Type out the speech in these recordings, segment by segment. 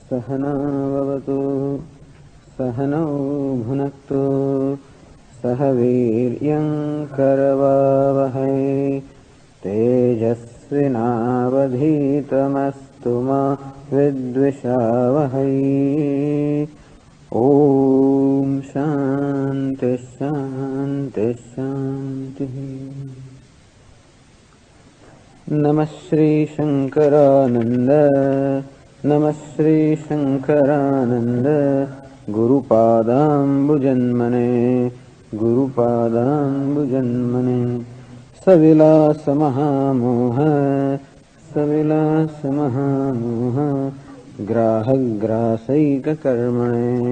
सहना भवतु सहनौ भुनक्तु सह वीर्यं करवावहै तेजस्विनावधीतमस्तु मा विद्विषावहै। ओम शांति शांति शांति। नमः श्री शंकरानंद नमः Shri Shankaranand गुरुपादाम्बुजन्मने गुरुपादाम्बुजन्मने। सविलास महामोह सविलास महामोह ग्राहग्रासैक कर्मणे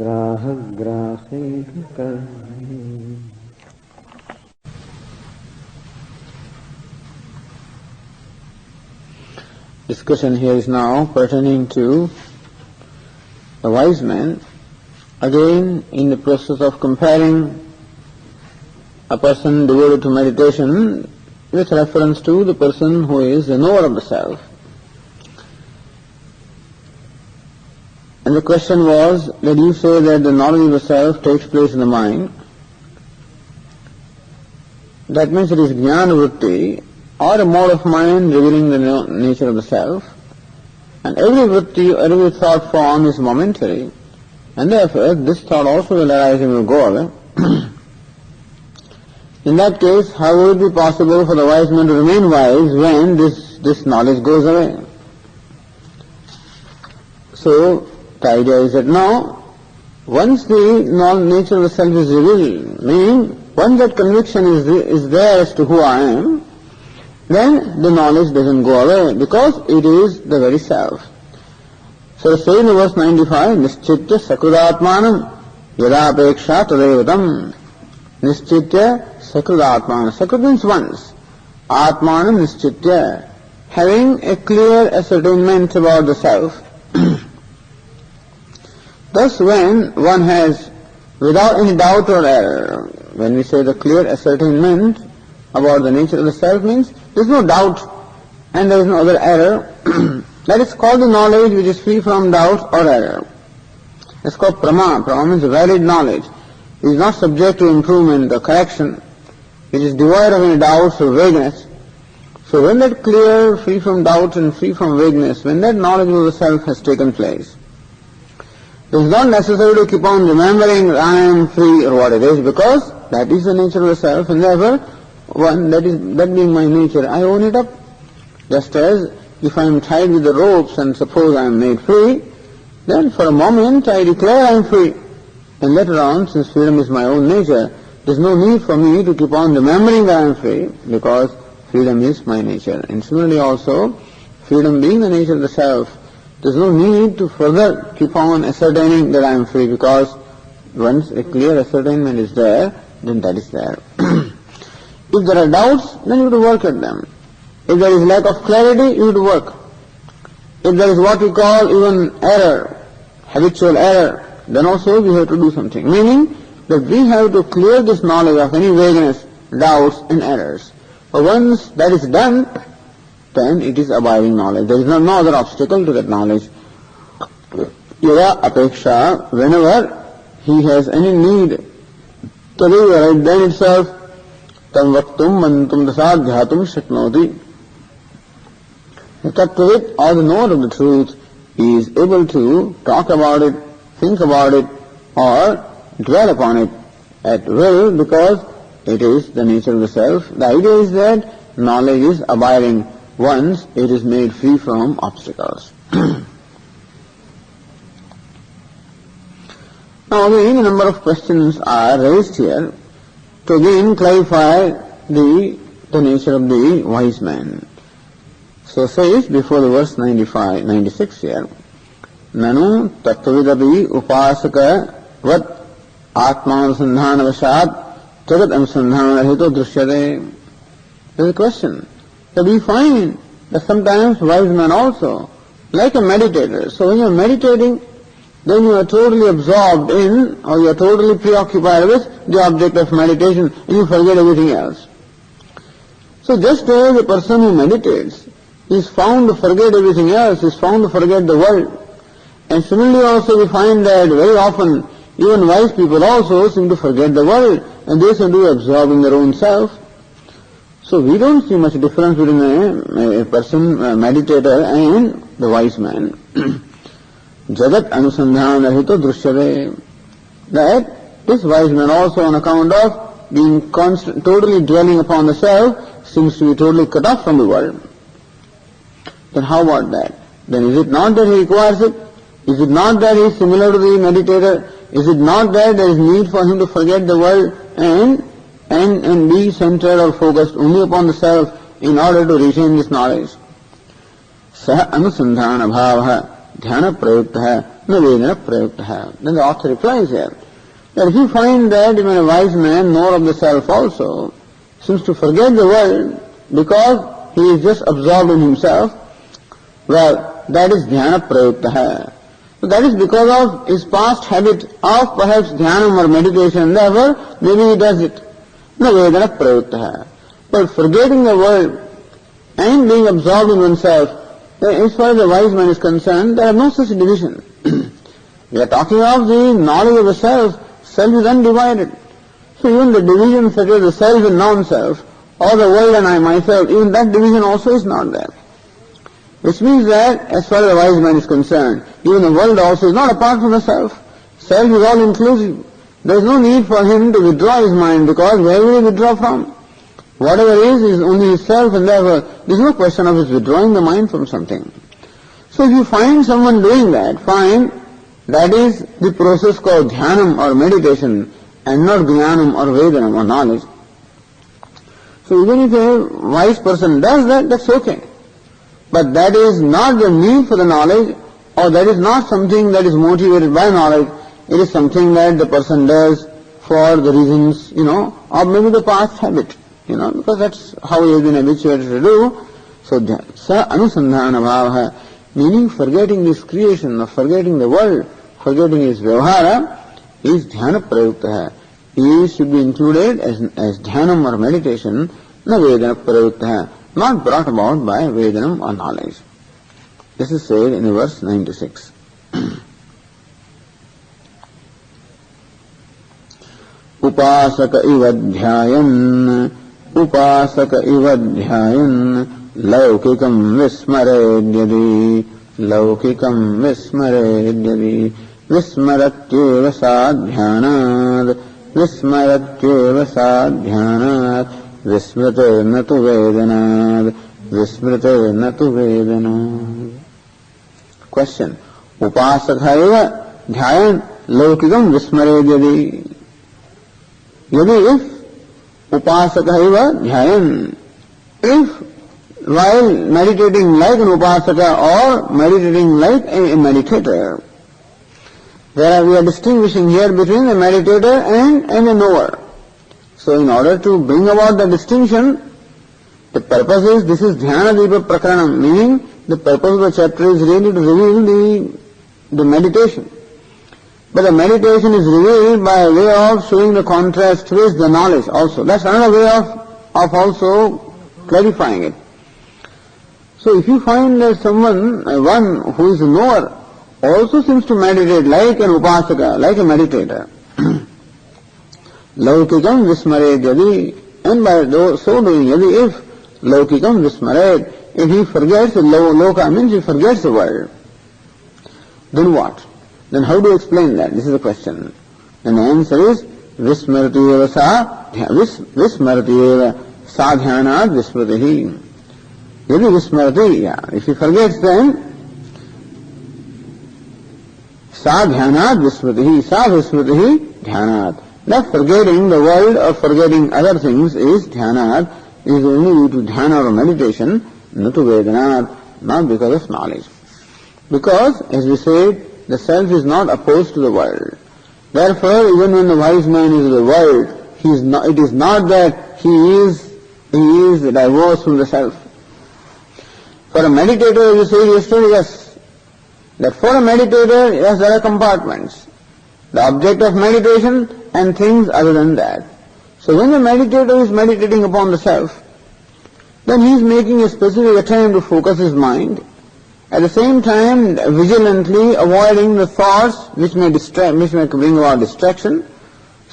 ग्राहग्रासैक कर्मणे। Discussion here is now pertaining to the wise man, again in the process of comparing a person devoted to meditation with reference to the person who is the knower of the self. And the question was that you say that the knowledge of the self takes place in the mind. That means it is jnana vritti, or a mode of mind revealing the nature of the self. And every vritti, every thought form is momentary. And therefore this thought also will arise and will go away. In that case, how would it be possible for the wise man to remain wise when this knowledge goes away? So, the idea is that now, once the nature of the self is revealed, meaning once that conviction is there as to who I am, then the knowledge doesn't go away because it is the very self. So say in verse 95, Nischitya sakrudatmanam yada apeksha tadevatam. Nischitya sakrudatmanam. Sakrat means once. Atmanam nischitya. Having a clear ascertainment about the self. Thus when one has, without any doubt or error, when we say the clear ascertainment about the nature of the self means there is no doubt and there is no other error. That is called the knowledge which is free from doubt or error. It's called prama. Prama means valid knowledge. It is not subject to improvement or correction. It is devoid of any doubts or vagueness. So when that clear, free from doubt and free from vagueness, when that knowledge of the self has taken place, it is not necessary to keep on remembering I am free or what it is, because that is the nature of the self, and therefore that being my nature, I own it up. Just as if I am tied with the ropes and suppose I am made free, then for a moment I declare I am free. And later on, since freedom is my own nature, there is no need for me to keep on remembering that I am free, because freedom is my nature. And similarly also, freedom being the nature of the self, there is no need to further keep on ascertaining that I am free, because once a clear ascertainment is there, then that is there. If there are doubts, then you have to work at them. If there is lack of clarity, you have to work. If there is what we call even error, habitual error, then also we have to do something. Meaning that we have to clear this knowledge of any vagueness, doubts and errors. But once that is done, then it is abiding knowledge. There is no other obstacle to that knowledge. Yada apeksha, whenever he has any need, tadeva, then itself, tam vaktum mantum dasadhyatum shaknoti. The tattvavit, or the knower of the truth, is able to talk about it, think about it, or dwell upon it at will, because it is the nature of the self. The idea is that knowledge is abiding once it is made free from obstacles. Now again a number of questions are raised here to again clarify the nature of the wise man. So says before the verse 96 here, Nanu tattvavidapi upasaka vat atmanusandhana vashat jagat anusandhana rahito drishyate. There is a question. So we find that sometimes wise men also, like a meditator, so when you are meditating, then you are totally absorbed in, or you are totally preoccupied with the object of meditation, and you forget everything else. So just as a person who meditates is found to forget everything else, is found to forget the world, And similarly also we find that very often even wise people also seem to forget the world and they seem to be absorbed in their own self. So we don't see much difference between a person, a meditator and the wise man. Jagat anusandhana rahito drishyate. That this wise man also on account of being totally dwelling upon the self seems to be totally cut off from the world. Then how about that? Then is it not that he requires it? Is it not that he is similar to the meditator? Is it not that there is need for him to forget the world and be centered or focused only upon the self in order to retain this knowledge? Saha anusandhana bhavaha dhyana prayuktaha na vedana prayuktaha. Then the author replies here that if you find that even a wise man, nor of the self also, seems to forget the world because he is just absorbed in himself, well, that is dhyana prayuktaha. So that is because of his past habit of perhaps dhyanam or meditation, therefore maybe he does it. Na vedana prayuktaha. But forgetting the world and being absorbed in oneself, as far as the wise man is concerned, there are no such division. We are talking of the knowledge of the self. Self is undivided. So even the division such as the self and non-self, or the world and I myself, even that division also is not there. Which means that as far as the wise man is concerned, even the world also is not apart from the self. Self is all inclusive. There is no need for him to withdraw his mind, because where will he withdraw from? Whatever is only his self, and therefore there is no question of his withdrawing the mind from something. So if you find someone doing that, fine, that is the process called dhyanam or meditation, and not jnanam or vedanam or knowledge. So even if a wise person does that, that's okay. But that is not the need for the knowledge, or that is not something that is motivated by knowledge. It is something that the person does for the reasons, or maybe the past habit, because that's how he has been habituated to do. So, sa anusandhana bhavaha, meaning forgetting this creation, or forgetting the world, forgetting his vyavahara, is dhyana prayuktaha. He should be included as dhyanam or meditation, na vedana prayuktaha, not brought about by vedanam or knowledge. This is said in verse 96. Upasaka iva dhyayan laukikam vismaredyadi vismaratyeva sadhyanad vismrate natu vedanad. Question. Upasaka eva dhyayan laukikam vismaredyadi. Yadi if upasaka eva dhyayan, if while meditating like an upasaka or meditating like a meditator, we are distinguishing here between a meditator and a knower. So in order to bring about the distinction, the purpose is, this is dhyana dipa prakaranam, meaning the purpose of the chapter is really to reveal the meditation. But the meditation is revealed by way of showing the contrast with the knowledge also. That's another way of also clarifying it. So if you find that someone, one who is a knower, also seems to meditate like an upasaka, like a meditator, laukikam vismared yadi, and by so doing, yadi if laukikam vismared, if he forgets the loka, means he forgets the world, then what? Then how do you explain that? This is the question. And the answer is vismarati eva sadhyanad vismratihi. Yadi vismarati, if he forgets, then sadhyanad vismratihi, vismratihi dhyanad. That forgetting the world or forgetting other things is dhyanad, is only due to dhyana or meditation, not to vedanad, not because of knowledge. Because, as we said, the self is not opposed to the world. Therefore, even when the wise man is in the world, it is not that he is divorced from the self. For a meditator, as you said yesterday, yes, that for a meditator, yes, there are compartments. The object of meditation and things other than that. So when the meditator is meditating upon the self, then he is making a specific attempt to focus his mind, At the same time, vigilantly avoiding the thoughts which may bring about distraction,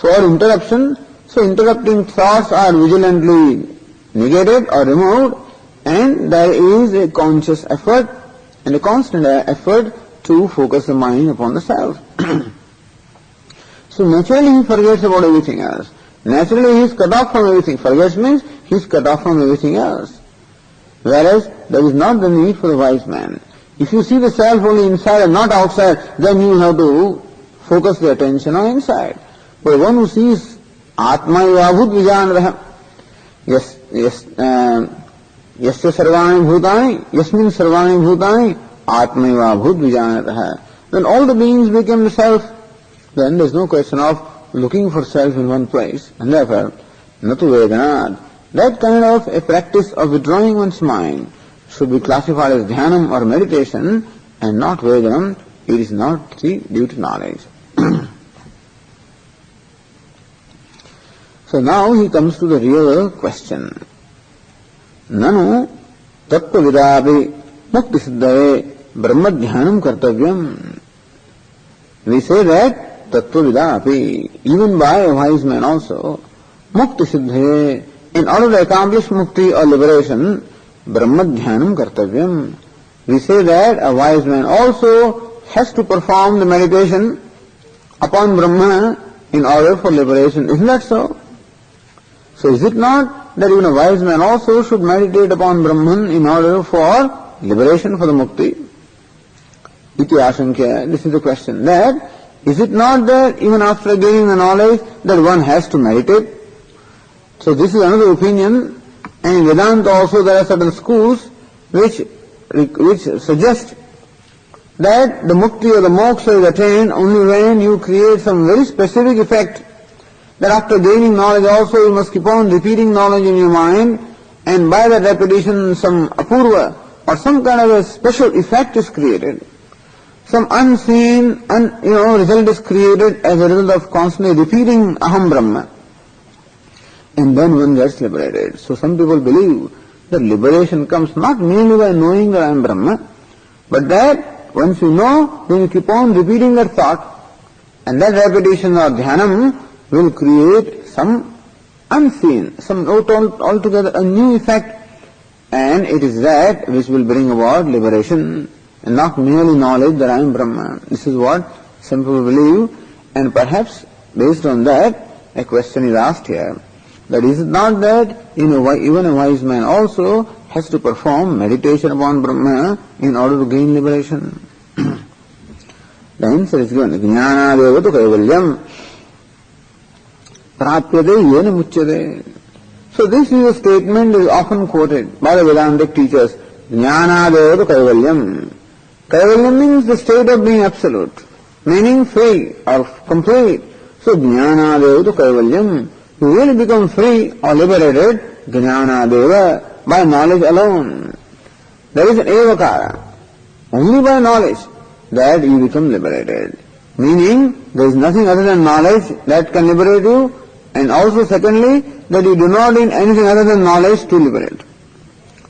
or interruption. So interrupting thoughts are vigilantly negated or removed, and there is a conscious effort and a constant effort to focus the mind upon the self. So naturally he forgets about everything else. Naturally he is cut off from everything. Forgets means he is cut off from everything else. Whereas there is not the need for the wise man. If you see the self only inside and not outside, then you have to focus the attention on inside. But one who sees Atma Ivabhut Vijanarah, Yasya Sarvani Bhutani, Yasmin Sarvani Bhutani, Atma Ivabhut Vijanarah. Then all the beings become the self. Then there is no question of looking for self in one place. And therefore, Natu Vedanat, that kind of a practice of withdrawing one's mind should be classified as dhyanam or meditation and not Vedanam. It is not due to knowledge. So now he comes to the real question. Nanu tattva vidapi mukti siddhave brahma dhyanam kartavyam. We say that tattva vidapi, even by a wise man also, mukti siddhave, in order to accomplish mukti or liberation, brahma dhyanam kartavyam. We say that a wise man also has to perform the meditation upon Brahma in order for liberation. Isn't that so? So is it not that even a wise man also should meditate upon Brahman in order for liberation, for the mukti? Iti ashankya, this is the question. That, is it not that even after gaining the knowledge that one has to meditate? So this is another opinion, and in Vedanta also there are certain schools which suggest that the mukti or the moksha is attained only when you create some very specific effect, that after gaining knowledge also you must keep on repeating knowledge in your mind, and by that repetition some apurva or some kind of a special effect is created. Some unseen result is created as a result of constantly repeating Aham Brahma. And then one gets liberated. So some people believe that liberation comes not merely by knowing that I am Brahma, but that once you know, then you keep on repeating that thought, and that repetition or dhyanam will create some unseen, some altogether a new effect, and it is that which will bring about liberation, and not merely knowledge that I am Brahma. This is what some people believe, and perhaps based on that, a question is asked here. That is it not that even a wise man also has to perform meditation upon Brahma in order to gain liberation? The answer is given. Jnana devatu kaivalyam prapyade yena muchyade. So this is a statement that is often quoted by the Vedantic teachers. Jnana devatu kaivalyam. Kaivalyam means the state of being absolute, meaning free or complete. So jnana devatu kaivalyam. You will become free or liberated, jnana deva, by knowledge alone. There is an evakara. Only by knowledge that you become liberated. Meaning, there is nothing other than knowledge that can liberate you, and also secondly, that you do not need anything other than knowledge to liberate.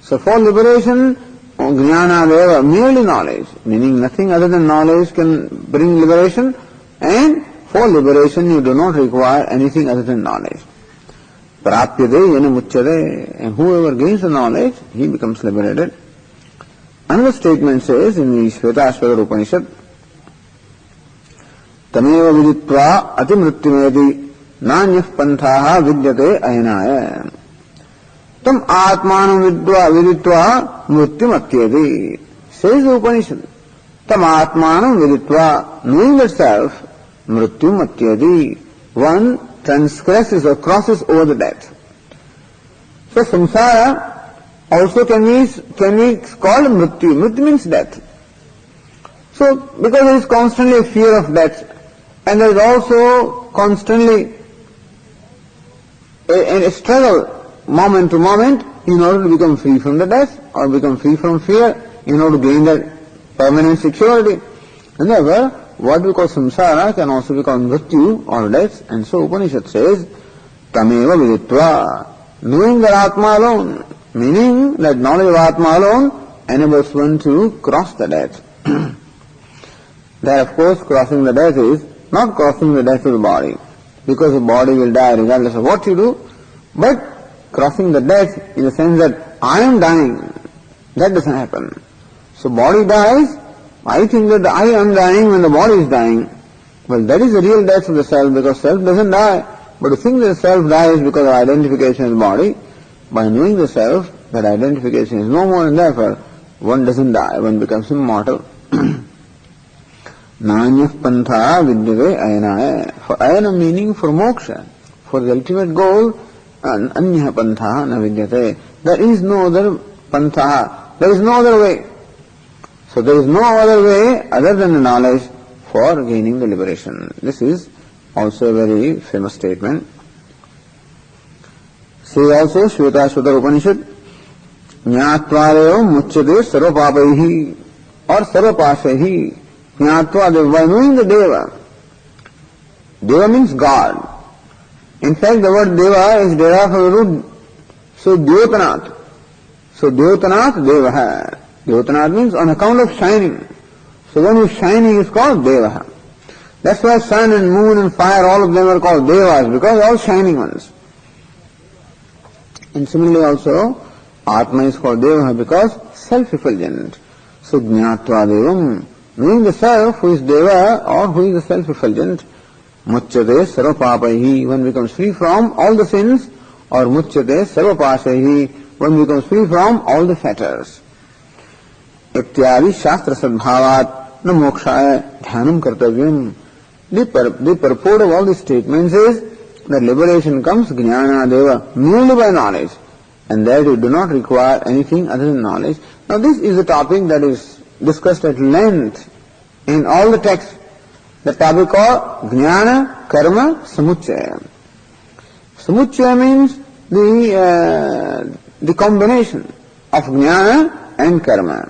So for liberation, jnana deva, merely knowledge, meaning nothing other than knowledge can bring liberation, and for liberation you do not require anything other than knowledge. Prapyade yena muchyade, and whoever gains the knowledge, he becomes liberated. Another statement says in the Shvetashvatara Upanishad, Tameva viditva atimrutyumeti nanyah panthaha vidyate ayanaya. Tam atmanam viditva mrutyum atyedi. Says the Upanishad, Tam atmanam viditva, knowing the self, mrutyum atyadi, one transgresses or crosses over the death. So samsara also can be called mrityu. Mrityu means death. So because there is constantly a fear of death, and there is also constantly a struggle moment to moment in order to become free from the death or become free from fear in order to gain that permanent security. And therefore, what we call samsara can also be called mrityu or death, and so Upanishad says, Tameva viditva, knowing that Atma alone, meaning that knowledge of Atma alone, enables one to cross the death. That of course crossing the death is not crossing the death of the body, because the body will die regardless of what you do, but crossing the death in the sense that I am dying, that doesn't happen. So body dies, I think that I am dying when the body is dying. Well, that is the real death of the self, because self doesn't die. But to think that the self dies because of identification with the body, by knowing the self, that identification is no more, and therefore one doesn't die, one becomes immortal. Nanyah pantha vidyate ayanaya. For ayana meaning for moksha, for the ultimate goal, anyah pantha na vidyate. There is no other pantha, there is no other way. So there is no other way other than the knowledge for gaining the liberation. This is also a very famous statement. See also Shvetashvatar Upanishad, Jnatvareo muchyate sarvapapaihi or sarvapashaihi. Jnatva, by knowing the Deva. Deva means God. In fact, the word Deva is derived from the root, so Dyotanat. So Dyotanat Devaha. Dyotanat means on account of shining. So one who is shining is called Devaha. That's why sun and moon and fire, all of them are called Devas, because they are all shining ones. And similarly also, Atma is called Devaha because self-effulgent. So Jnatva Devam, knowing the self who is Deva or who is the self-effulgent, Muchyate sarvapapaihi, one becomes free from all the sins, or Muchyate sarvapashaihi, one becomes free from all the fetters. Ityadi shastra sadbhavat na mokshaya dhyanam kartavyam. The purport of all these statements is that liberation comes jnana deva, merely by knowledge, and that you do not require anything other than knowledge. Now this is a topic that is discussed at length in all the texts. The topic of jnana, karma, samuchaya. Samuchaya means the combination of jnana and karma.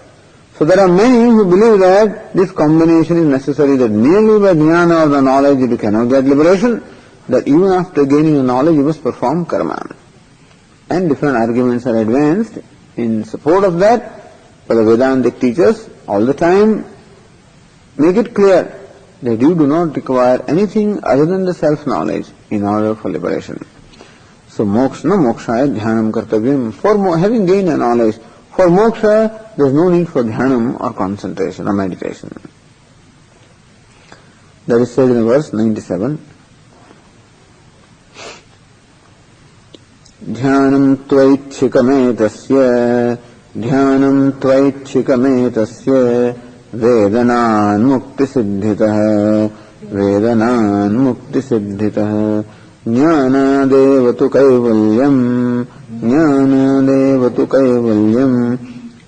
So there are many who believe that this combination is necessary, that merely by jnana or the knowledge you cannot get liberation, that even after gaining the knowledge you must perform karma. And different arguments are advanced in support of that, but the Vedantic teachers all the time make it clear that you do not require anything other than the self-knowledge in order for liberation. So moksha mokshaya dhyanam kartavyam. For having gained a knowledge, for moksha there is no need for dhyanam or concentration or meditation. That is said in verse 97. Dhyanam tvaitchikametasya, dhyanam tvaitchikametasya, vedanan mukti siddhitah, vedanan mukti siddhitah, jnana devatu kaivalyam, jnana devatu kaivalyam,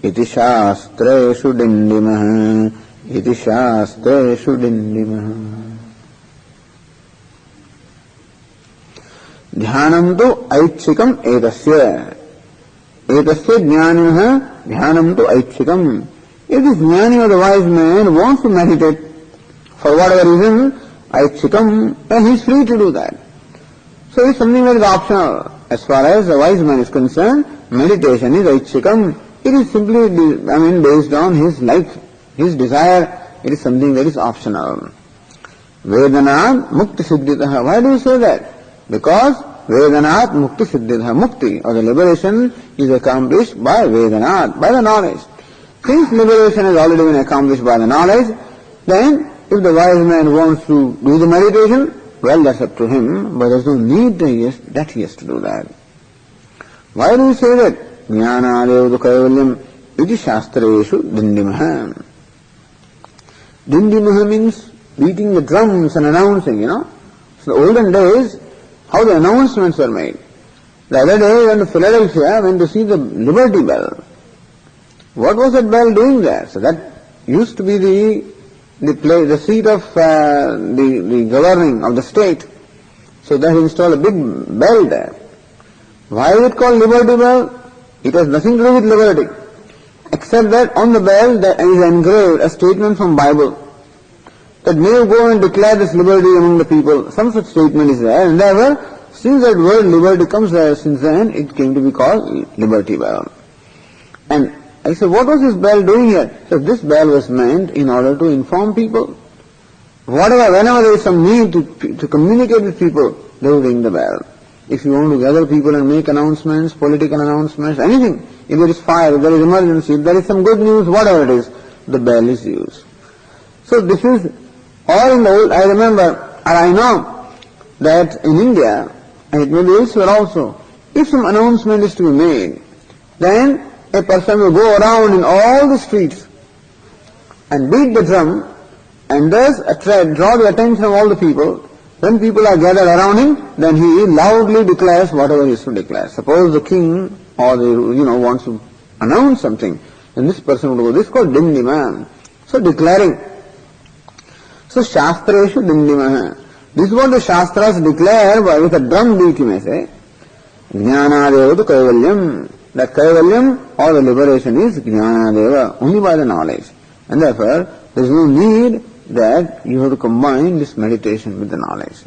iti shastreshu dindimah, iti shastreshu dindimah. Dhyanam tu aichikam etasya. Etasya jnanimah dhyanam tu aichikam. If this jnani or the wise man wants to meditate for whatever reason, aichikam, then he is free to do that. So it's something that is optional. As far as the wise man is concerned, meditation is aichikam. It is simply, based on his life, his desire. It is something that is optional. Vedanat mukti siddhitah. Why do you say that? Because Vedanat mukti siddhitah. Mukti, or the liberation, is accomplished by Vedanat, by the knowledge. Since liberation has already been accomplished by the knowledge, then if the wise man wants to do the meditation, well, that's up to him, but there's no need that he has to do that. Why do we say that? Jnana devatu kaivalyam iti shastreshu dindimaha. Dindimaha means beating the drums and announcing, So the olden days, how the announcements were made. The other day we went to Philadelphia, went to see the Liberty Bell. What was that bell doing there? So that used to be the seat of the governing of the state. So they installed a big bell there. Why is it called Liberty Bell? It has nothing to do with liberty, except that on the bell there is engraved a statement from Bible that may you go and declare this liberty among the people. Some such statement is there, and therefore, since that word liberty comes there, since then it came to be called Liberty Bell. And I said, what was this bell doing here? So this bell was meant in order to inform people. Whenever there is some need to communicate with people, they will ring the bell. If you want to gather people and make announcements, political announcements, anything, if there is fire, if there is emergency, if there is some good news, whatever it is, the bell is used. So this is all in the old. I remember, and I know that in India, and it may be elsewhere also, if some announcement is to be made, then a person will go around in all the streets and beat the drum and thus draw the attention of all the people. When people are gathered around him, then he loudly declares whatever he is to declare. Suppose the king or wants to announce something, then this person will go. This is called dimdiman. So declaring. So shastreshu dimdimaha. This is what the shastras declare with a drum beat, you may say. Jnanadeva kaivalyam. That kaivalyam or the liberation is jnanadeva, only by the knowledge. And therefore, there is no need that you have to combine this meditation with the knowledge.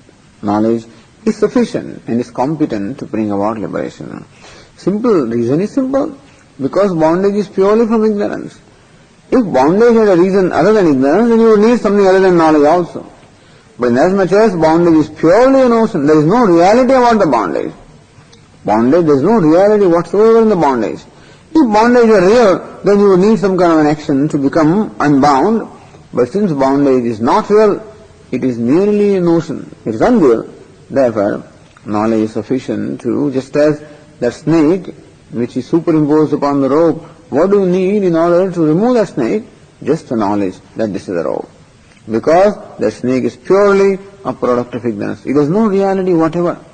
Knowledge is sufficient and is competent to bring about liberation. Simple reason is simple, because bondage is purely from ignorance. If bondage had a reason other than ignorance, then you would need something other than knowledge also. But inasmuch as bondage is purely a notion, there is no reality about the bondage. Bondage, there is no reality whatsoever in the bondage. If bondage were real, then you would need some kind of an action to become unbound. But since bondage is not real, it is merely a notion, it is unreal. Therefore, knowledge is sufficient to, just as that snake which is superimposed upon the rope, what do you need in order to remove that snake? Just the knowledge that this is a rope. Because the snake is purely a product of ignorance. It has no reality whatever.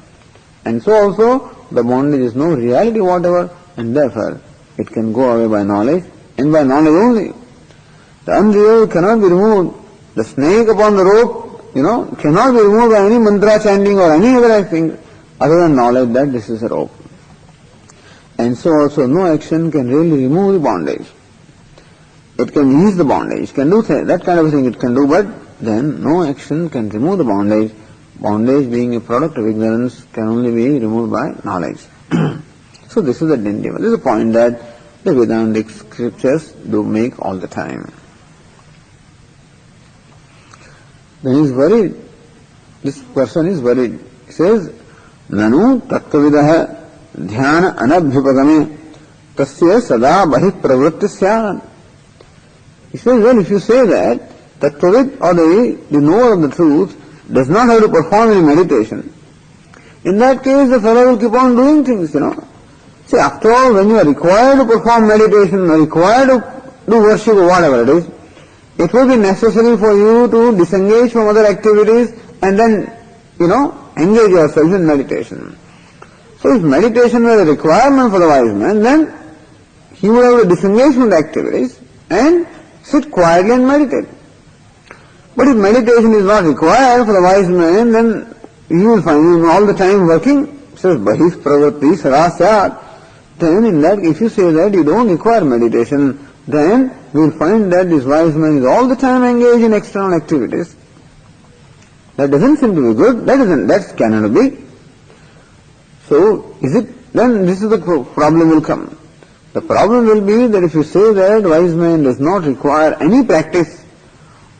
And so also, the bondage is no reality whatever, and therefore, it can go away by knowledge, and by knowledge only. The unreal cannot be removed. The snake upon the rope, cannot be removed by any mantra chanting or any other thing other than knowledge that this is a rope. And so also no action can really remove the bondage. It can ease the bondage, it can do that kind of a thing it can do, but then no action can remove the bondage. Bondage being a product of ignorance can only be removed by knowledge. So this is the Dindiva. This is a point that the Vedantic scriptures do make all the time. Then he is worried. This person is worried. He says, Nanu tattvavidaha dhyana anabhyupagame tasya sada bahit pravritti syat. He says, well, if you say that, tattvavid or the knower of the truth does not have to perform any meditation, in that case the fellow will keep on doing things, See, after all, when you are required to perform meditation, or required to do worship or whatever it is, it will be necessary for you to disengage from other activities and then, engage yourself in meditation. So if meditation were a requirement for the wise man, then he would have to disengage from the activities and sit quietly and meditate. But if meditation is not required for the wise man, then you will find him all the time working. Says, Bahis pravritti sarasyat. Then in that, if you say that you don't require meditation, then we will find that this wise man is all the time engaged in external activities. That doesn't seem to be good. That cannot be. So, then this is the problem will come. The problem will be that if you say that wise man does not require any practice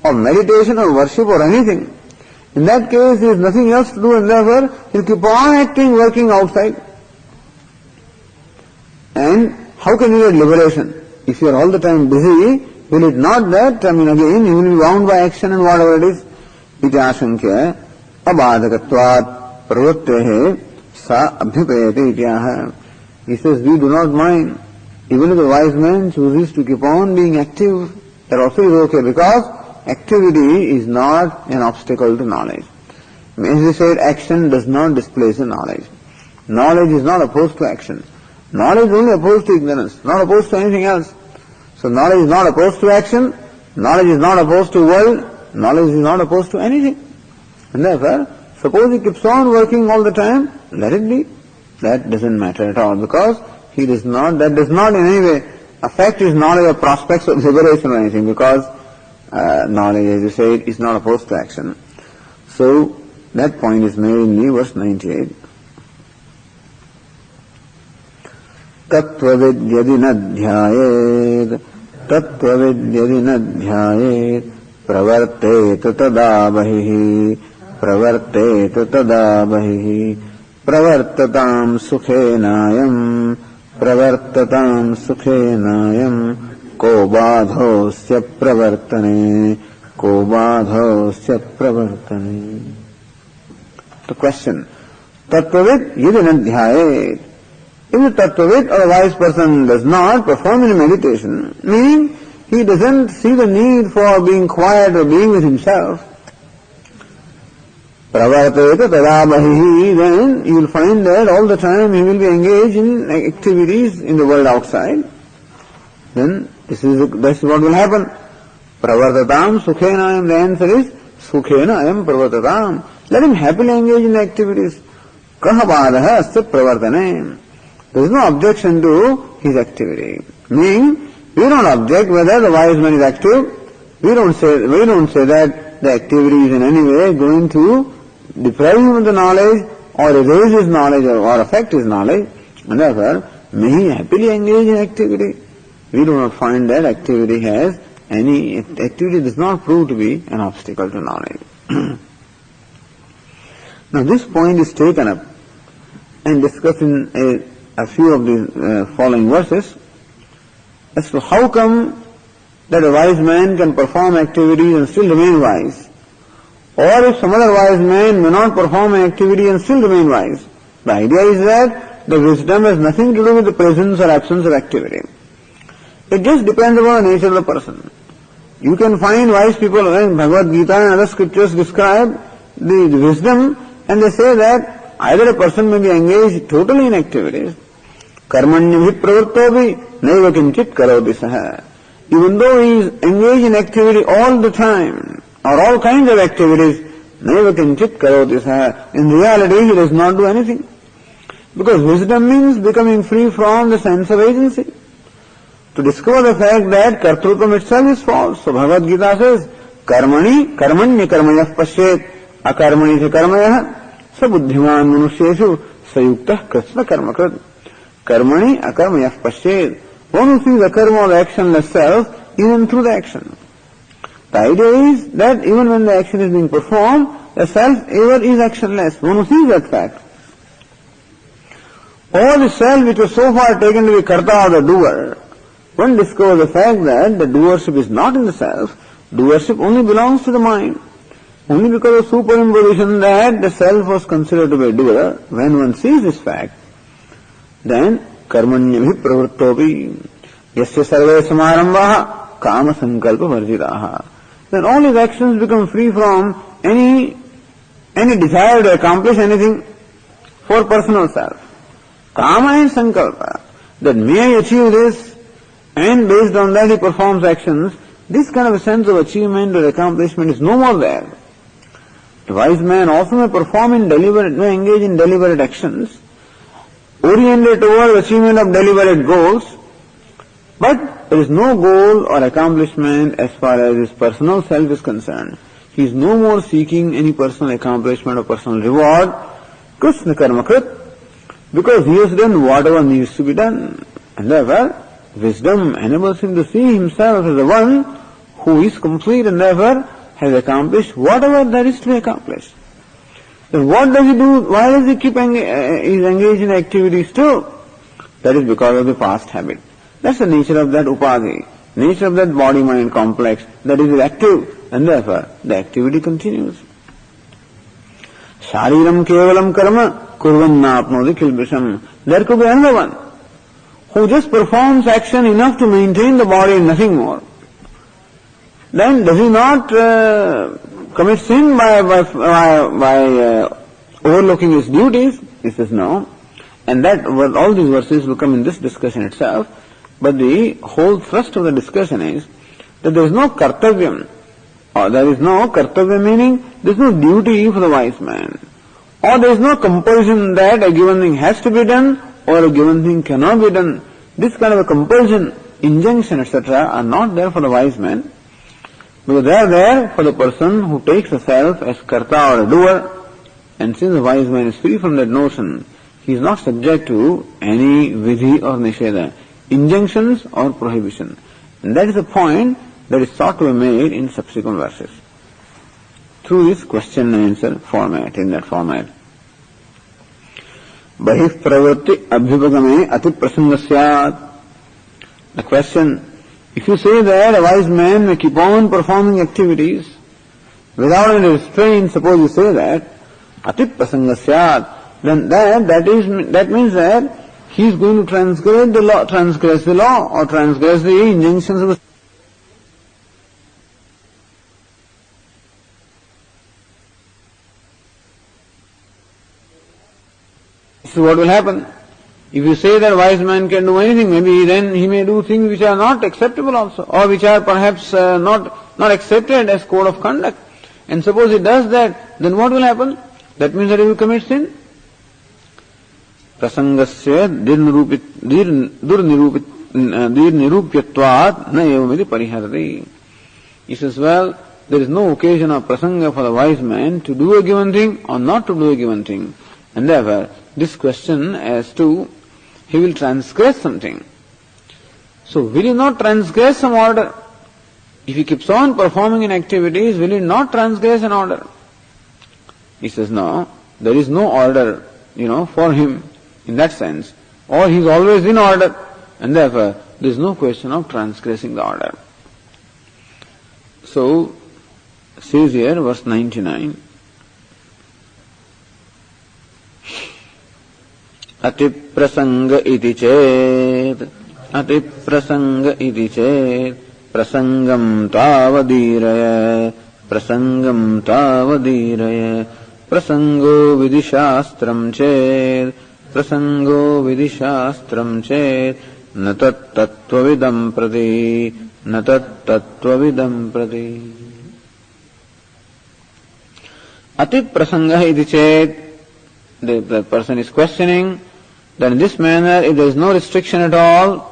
of meditation or worship or anything, in that case he has nothing else to do and therefore he will keep on acting, working outside. And how can you get liberation? If you are all the time busy, will it not that, again, you will be bound by action and whatever it is? Iti ashankya abadhakatvat pravrittehe sa abhyupayate ityaha. He says, we do not mind. Even if the wise man chooses to keep on being active, that also is okay, because activity is not an obstacle to knowledge. As we said, action does not displace the knowledge. Knowledge is not opposed to action. Knowledge is only opposed to ignorance, not opposed to anything else. So knowledge is not opposed to action, knowledge is not opposed to world, knowledge is not opposed to anything. And therefore, suppose he keeps on working all the time, let it be. That doesn't matter at all, because that does not in any way affect his knowledge of prospects of liberation or anything, because knowledge, as you said, is not opposed to action. So that point is made in the verse 98. तत्त्वविद्यदि न ध्यायेत् तत्त्वविद्यदि न ध्यायेत् प्रवर्तेत तदा बहिः प्रवर्तेत तदा बहिः प्रवर्ततां सुखेनायम् प्रवर्ततां सुखेनायम् को बाधोऽस्य प्रवर्तने को बाधोऽस्य प्रवर्तने. The question, Tattvavid yadi na dhyayet. If the Tattvavid or a wise person does not perform any meditation, meaning he doesn't see the need for being quiet or being with himself, pravartayata tadabahihi, then you will find that all the time he will be engaged in activities in the world outside. Then this is what will happen. Pravartatam sukhenayam, the answer is sukhenayam pravartatam. Let him happily engage in the activities. Kaha badaha asya pravartane. There is no objection to his activity. Meaning, we don't object whether the wise man is active. We don't say that the activity is in any way going to deprive him of the knowledge or erase his knowledge or affect his knowledge. And therefore, may he happily engage in activity. We do not find that activity does not prove to be an obstacle to knowledge. Now this point is taken up and discussed in a few of the following verses as to how come that a wise man can perform activities and still remain wise, or if some other wise man may not perform an activity and still remain wise. The idea is that the wisdom has nothing to do with the presence or absence of activity. It just depends upon the nature of the person. You can find wise people when Bhagavad Gita and other scriptures describe the wisdom, and they say that either a person may be engaged totally in activities, karmanyabhi pravrittobi naiva kinchit karoti saha. Even though he is engaged in activity all the time, or all kinds of activities, naiva kinchit karoti saha. In reality, he does not do anything. Because wisdom means becoming free from the sense of agency. To discover the fact that kartrutvam itself is false. So Bhagavad Gita says, karmani karmanya karmayah pashyet akarmani se karmayah sabuddhiman manusyeshu sayuktah krishna karmakrat. Karmani akarmayah pashyet. One who sees the karma of the actionless self even through the action. The idea is that even when the action is being performed, the self ever is actionless. One who sees that fact. All the self which was so far taken to be karta or the doer, one discovers the fact that the doership is not in the self, doership only belongs to the mind. Only because of superimposition that the self was considered to be a doer, when one sees this fact, then karmanyabhi pravrittopi yasya sarve samarambhaha kama sankalpa varjitaha. Then all his actions become free from any desire to accomplish anything for personal self. Kama and sankalpa, that may I achieve this, and based on that he performs actions. This kind of a sense of achievement or accomplishment is no more there. The wise man also may may engage in deliberate actions, oriented towards achievement of deliberate goals, but there is no goal or accomplishment as far as his personal self is concerned. He is no more seeking any personal accomplishment or personal reward, Krishna karmakrit, because he has done whatever needs to be done. And therefore, wisdom enables him to see himself as the one who is complete and therefore has accomplished whatever there is to be accomplished. Then what does he do? Why does he keep engaged in activities too? That is because of the past habit. That's the nature of that upadhi, nature of that body-mind complex that is active, and therefore the activity continues. Shariram kevalam karma kurvannapnodi kilbisham. There could be another one who just performs action enough to maintain the body and nothing more. Then does he not commit sin by overlooking his duties? He says no. And that all these verses will come in this discussion itself. But the whole thrust of the discussion is that there is no kartavyam. Or there is no kartavya, meaning there is no duty for the wise man. Or there is no compulsion that a given thing has to be done or a given thing cannot be done. This kind of a compulsion, injunction, etc. are not there for the wise man. Because they are there for the person who takes the self as karta or a doer. And since the wise man is free from that notion, he is not subject to any vidhi or nisheda, injunctions or prohibition. And that is the point that is sought to be made in subsequent verses, through this question and answer format, in that format. Bahih pravritti abhyupagame ati prasanga syat. The question, if you say that a wise man may keep on performing activities without any restraint, suppose you say that, ati prasanga syat, then that means that he is going to transgress the law, or transgress the injunctions of the. So what will happen? If you say that a wise man can do anything, maybe then he may do things which are not acceptable also, or which are perhaps not accepted as code of conduct. And suppose he does that, then what will happen? That means that he will commit sin. Prasangasya dirnirupyatvat na evamiti pariharati. He says, well, there is no occasion or prasanga for the wise man to do a given thing or not to do a given thing. And therefore, this question as to he will transgress something. So will he not transgress some order? If he keeps on performing in activities, will he not transgress an order? He says, no, there is no order, for him in that sense. Or he is always in order, and therefore there is no question of transgressing the order. So, says here, verse 99, Ati prasanga iti chet, prasangam tavadiraya, prasango vidishastram chet, natat tattvavidam prati. Ati prasanga iti chet, the person is questioning that in this manner, if there is no restriction at all,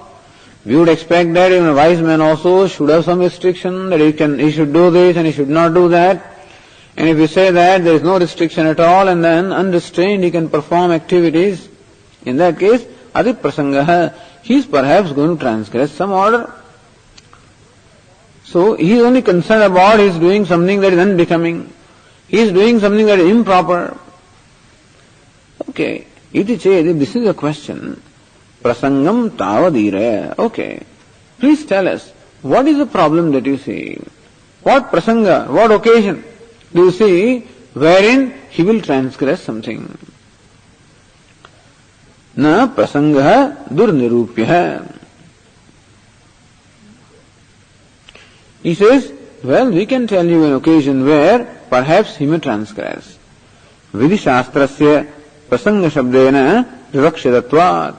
we would expect that even a wise man also should have some restriction, that he should do this and he should not do that. And if you say that there is no restriction at all and then unrestrained he can perform activities, in that case, adi prasangaha, he is perhaps going to transgress some order. So he is only concerned about his doing something that is unbecoming. He is doing something that is improper. Okay, iti chedi, this is a question. Prasangam tavadiraya. Okay, please tell us, what is the problem that you see? What prasanga, what occasion do you see wherein he will transgress something? Na prasanga durnirupya. He says, well, we can tell you an occasion where perhaps he may transgress. Vidishastrasya prasanga shabdena vivakshidatvat.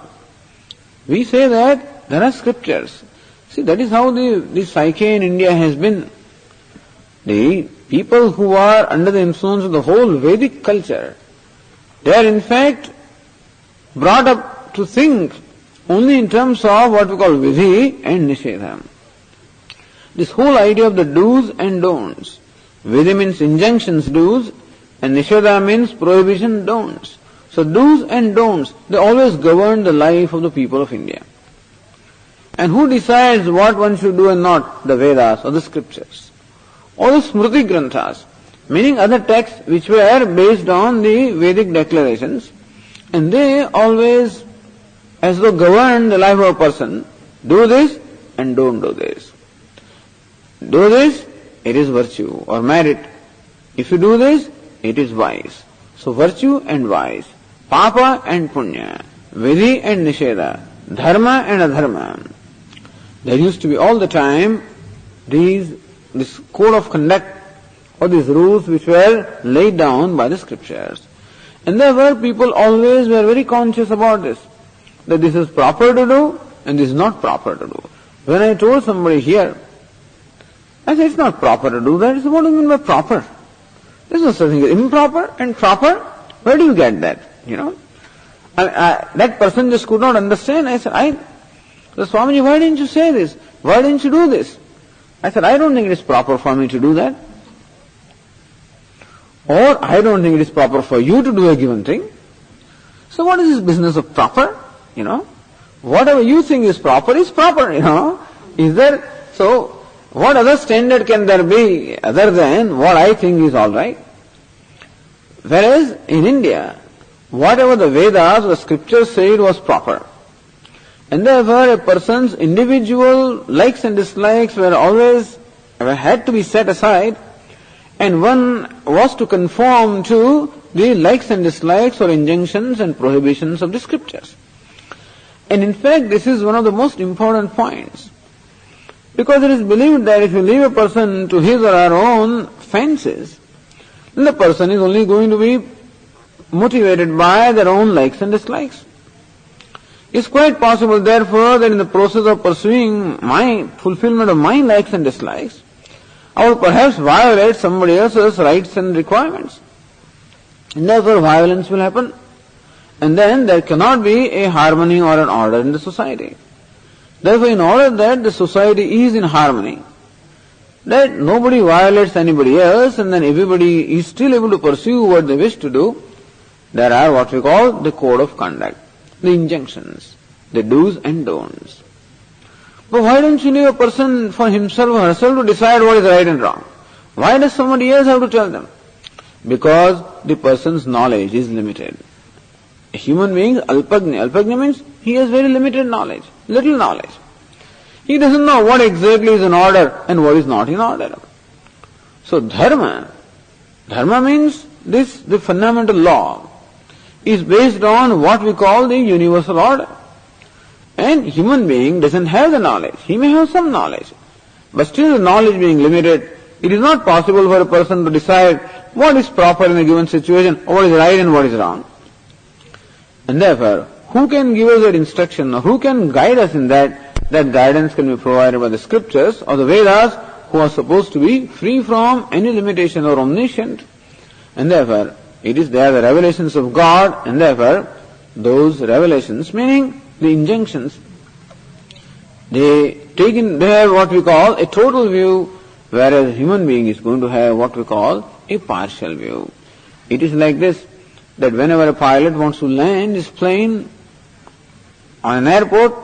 We say that there are scriptures. See, that is how the psyche in India has been. The people who are under the influence of the whole Vedic culture, they are in fact brought up to think only in terms of what we call vidhi and nishedha. This whole idea of the do's and don'ts. Vidhi means injunctions, do's, and nishedha means prohibition, don'ts. So do's and don'ts, they always govern the life of the people of India. And who decides what one should do and not? The Vedas or the scriptures. Or the Smriti Granthas, meaning other texts which were based on the Vedic declarations, and they always, as though govern the life of a person, do this and don't do this. Do this, it is virtue or merit. If you do this, it is vice. So virtue and vice, papa and punya, vidhi and nisheda, dharma and adharma. There used to be all the time this code of conduct or these rules which were laid down by the scriptures. And therefore people always were very conscious about this, that this is proper to do and this is not proper to do. When I told somebody here, I said, it's not proper to do that. He said, what do you mean by proper? There's no such thing as improper and proper. Where do you get that? That person just could not understand. I said, Swamiji, why didn't you say this? Why didn't you do this? I said, I don't think it is proper for me to do that. Or I don't think it is proper for you to do a given thing. So what is this business of proper? Whatever you think is proper, Is there, so what other standard can there be other than what I think is alright? Whereas in India, whatever the Vedas, the scriptures said was proper. And therefore a person's individual likes and dislikes had to be set aside, and one was to conform to the likes and dislikes or injunctions and prohibitions of the scriptures. And in fact, this is one of the most important points. Because it is believed that if you leave a person to his or her own fancies, then the person is only going to be motivated by their own likes and dislikes. It's quite possible, therefore, that in the process of pursuing my fulfillment of my likes and dislikes, I will perhaps violate somebody else's rights and requirements. And therefore violence will happen. And then there cannot be a harmony or an order in the society. Therefore, in order that the society is in harmony, that nobody violates anybody else and then everybody is still able to pursue what they wish to do, there are what we call the code of conduct, the injunctions, the do's and don'ts. But why don't you leave a person for himself or herself to decide what is right and wrong? Why does somebody else have to tell them? Because the person's knowledge is limited. A human being, alpagnya means he has very limited knowledge, little knowledge. He doesn't know what exactly is in order and what is not in order. So dharma means the fundamental law is based on what we call the universal order. And human being doesn't have the knowledge. He may have some knowledge, but still the knowledge being limited, it is not possible for a person to decide what is proper in a given situation, or what is right and what is wrong. And therefore, who can give us that instruction, or who can guide us in that? That guidance can be provided by the scriptures or the Vedas, who are supposed to be free from any limitation or omniscient. And therefore, they are the revelations of God, and therefore, those revelations, meaning the injunctions, they have what we call a total view, whereas a human being is going to have what we call a partial view. It is like this, that whenever a pilot wants to land his plane on an airport,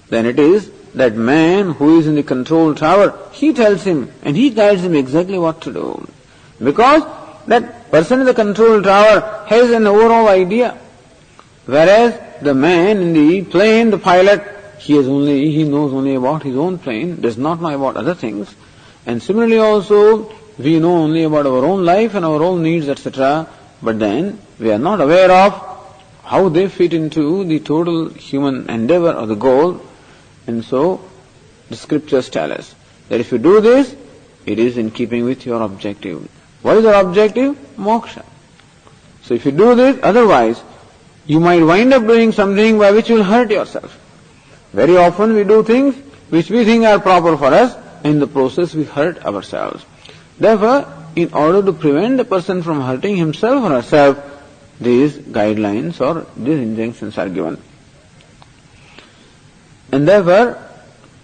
then it is that man who is in the control tower, he tells him and he guides him exactly what to do. Because that person in the control tower has an overall idea. Whereas the man in the plane, the pilot, he knows only about his own plane, does not know about other things. And similarly also, we know only about our own life and our own needs, etc. But then we are not aware of how they fit into the total human endeavor or the goal. And so the scriptures tell us that if you do this, it is in keeping with your objective. What is your objective? Moksha. So if you do this, otherwise, you might wind up doing something by which you will hurt yourself. Very often we do things which we think are proper for us, and in the process we hurt ourselves. Therefore, in order to prevent the person from hurting himself or herself, these guidelines or these injunctions are given. And therefore,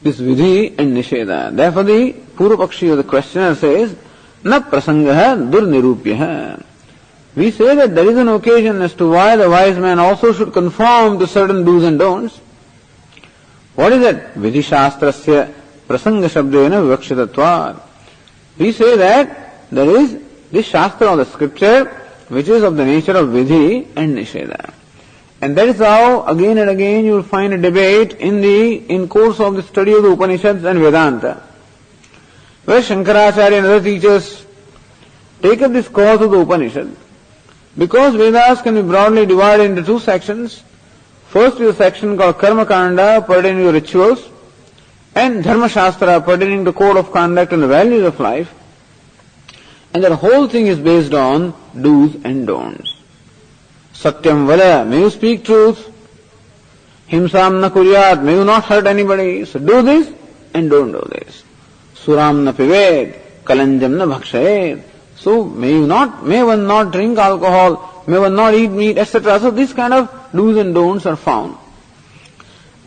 this vidhi and nisheda. Therefore, the Purvapakshi or the questioner says, na prasangaha durnirupyaha. We say that there is an occasion as to why the wise man also should conform to certain do's and don'ts. What is it? Vidhi shastrasya prasanga shabdena vivakshitatvat. We say that there is this shastra or the scripture which is of the nature of vidhi and nisheda. And that is how again and again you will find a debate in course of the study of the Upanishads and Vedanta, where Shankaracharya and other teachers take up this course of the Upanishad. Because Vedas can be broadly divided into two sections. First is a section called Karmakanda, pertaining to rituals, and Dharma Shastra, pertaining to code of conduct and the values of life. And that whole thing is based on do's and don'ts. Satyam Vala, may you speak truth. Himsam na kuryat, may you not hurt anybody. So do this and don't do this. Suram na pived, kalanjam na bhakshayed. So may one not drink alcohol, may one not eat meat, etc. So this kind of do's and don'ts are found.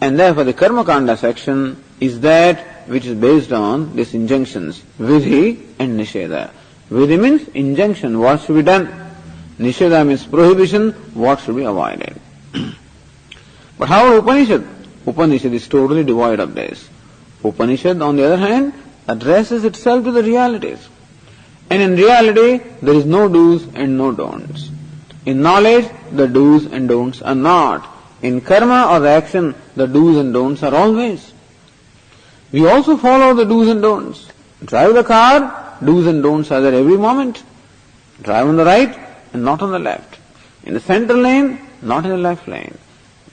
And therefore the Karmakanda section is that which is based on these injunctions, vidhi and nisheda. Vidhi means injunction, what should be done. Nisheda means prohibition, what should be avoided. But how Upanishad? Upanishad is totally devoid of this. Upanishad, on the other hand, addresses itself to the realities. And in reality, there is no do's and no don'ts. In knowledge, the do's and don'ts are not. In karma or action, the do's and don'ts are always. We also follow the do's and don'ts. Drive the car, do's and don'ts are there every moment. Drive on the right and not on the left. In the center lane, not in the left lane.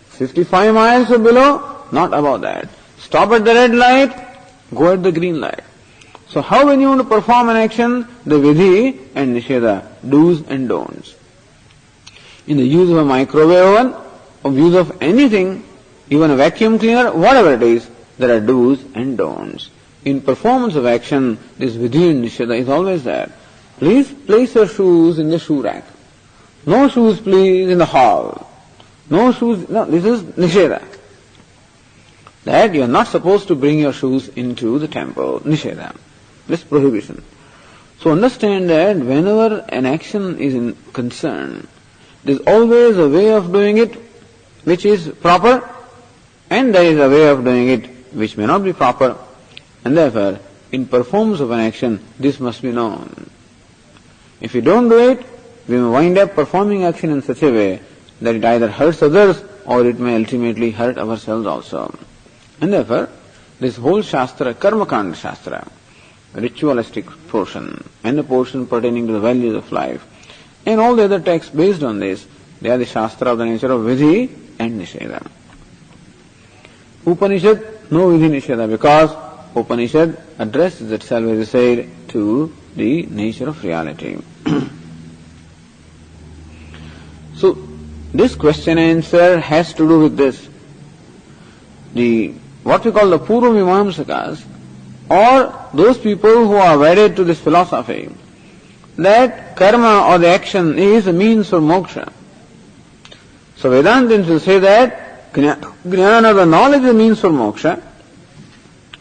55 miles or below, not above that. Stop at the red light, go at the green light. So how when you want to perform an action, the vidhi and nisheda, do's and don'ts. In the use of a microwave oven, or use of anything, even a vacuum cleaner, whatever it is, there are do's and don'ts. In performance of action, this vidhi and nisheda is always there. Please place your shoes in the shoe rack. No shoes please in the hall. No shoes, no, this is nisheda. That you are not supposed to bring your shoes into the temple, nisheda. This prohibition. So understand that whenever an action is in concern, there is always a way of doing it which is proper, and there is a way of doing it which may not be proper, and therefore in performance of an action this must be known. If we don't do it, we may wind up performing action in such a way that it either hurts others or it may ultimately hurt ourselves also. And therefore this whole Shastra, Karmakanda Shastra, ritualistic portion and the portion pertaining to the values of life, and all the other texts based on this, they are the Shastra of the nature of Vidhi and Nisheda. Upanishad, no Vidhi Nisheda, because Upanishad addresses itself, as I said, to the nature of reality. So, this question answer has to do with this. What we call the Purva Mimamsakas, or those people who are wedded to this philosophy, that karma or the action is a means for moksha. So Vedantins will say that jnana, the knowledge, is a means for moksha,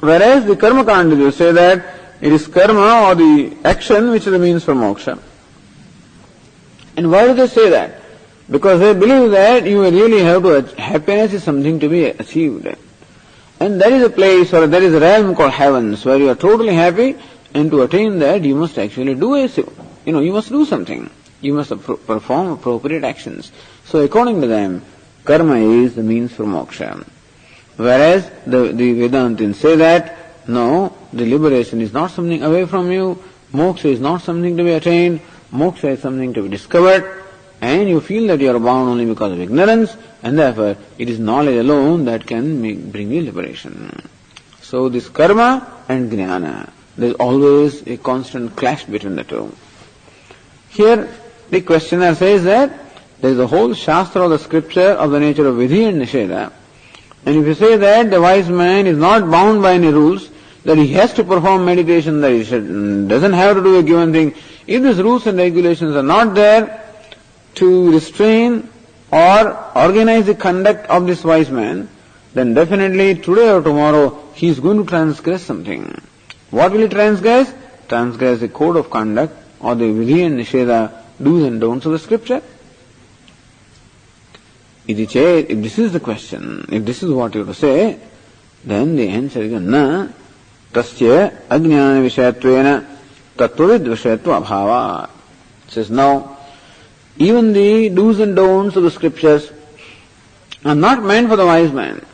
whereas the Karmakandis will say that it is karma or the action which is a means for moksha. And why do they say that? Because they believe that you really have to, happiness is something to be achieved. And there is a place or there is a realm called heavens where you are totally happy, and to attain that you must actually you must do something. You must perform appropriate actions. So according to them, karma is the means for moksha. Whereas the Vedantins say that, no, the liberation is not something away from you, moksha is not something to be attained, moksha is something to be discovered, and you feel that you are bound only because of ignorance, and therefore it is knowledge alone that can bring you liberation. So this karma and jnana, there is always a constant clash between the two. Here the questioner says that there is a whole shastra of the scripture of the nature of vidhi and nisheda, and if you say that the wise man is not bound by any rules, that he has to perform meditation, that he doesn't have to do a given thing, if these rules and regulations are not there to restrain or organize the conduct of this wise man, then definitely today or tomorrow he is going to transgress something. What will he transgress? Transgress the code of conduct or the vidhi and nisheda, do's and don'ts of the scripture. If this is the question, if this is what you have to say, then the answer is na tasya ajnana vishayatvena tattvavid vishayatva abhava. It says no, even the do's and don'ts of the scriptures are not meant for the wise man.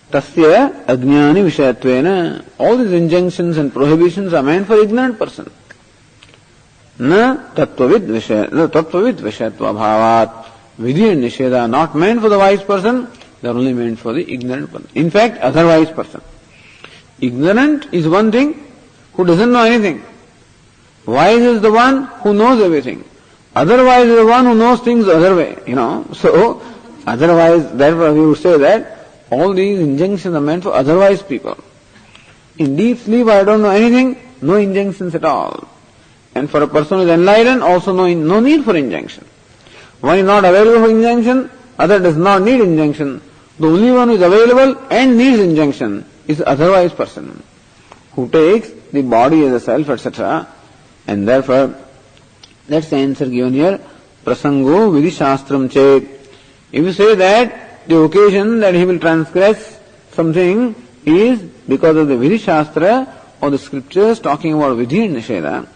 Tasya ajnani vishayatvena. All these injunctions and prohibitions are meant for ignorant person. Na tattvavid vishayatva bhavat. Vidhi and nisheda are not meant for the wise person, they are only meant for the ignorant person. In fact, otherwise person. Ignorant is one thing who doesn't know anything. Wise is the one who knows everything. Otherwise is the one who knows things the other way, So, otherwise, therefore we would say that all these injunctions are meant for otherwise people. In deep sleep I don't know anything, no injunctions at all. And for a person who is enlightened, also no need for injunction. One is not available for injunction, other does not need injunction. The only one who is available and needs injunction is the otherwise person, who takes the body as a self, etc. And therefore, that's the answer given here. prasango vidishastram chet. If you say that the occasion that he will transgress something is because of the vidishastra or the scriptures talking about vidhi and nisheda,